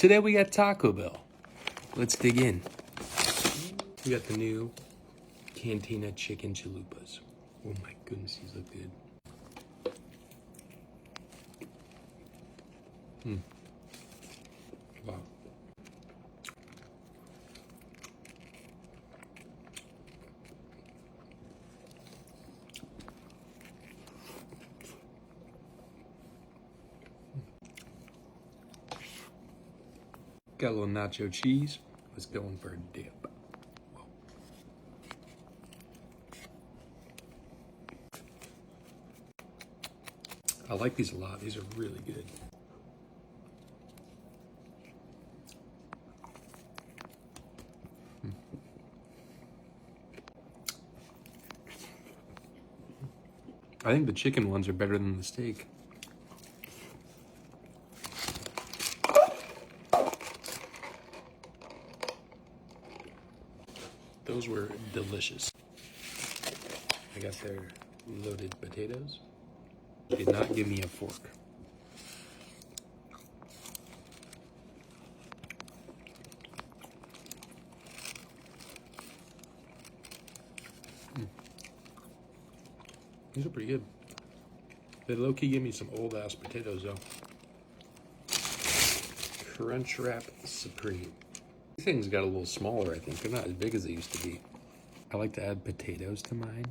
Today we got Taco Bell. Let's dig in. We got the new Cantina chicken chalupas. Oh my goodness, these look good. Wow. Got a little nacho cheese. Let's go in for a dip. Whoa. I like these a lot. These are really good. I think the chicken ones are better than the steak. Those were delicious. I got their loaded potatoes. Did not give me a fork. These are pretty good. They low-key give me some old-ass potatoes, though. Crunch Wrap Supreme. These things got a little smaller, I think. They're not as big as they used to be. I like to add potatoes to mine.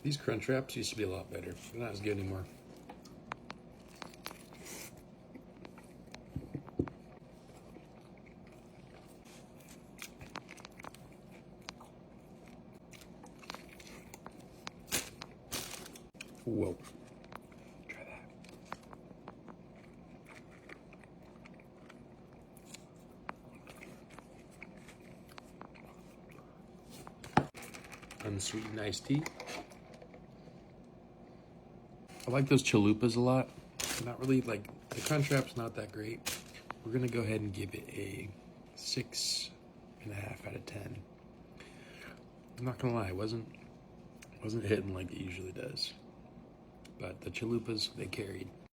These Crunch Wraps used to be a lot better. They're not as good anymore. Whoa. Try that. Unsweetened iced tea. I like those chalupas a lot. Not really, like, the Crunch Wrap's not that great. We're gonna go ahead and give it a 6.5 out of 10. I'm not gonna lie, it wasn't hitting like it usually does. But the chalupas, they carried.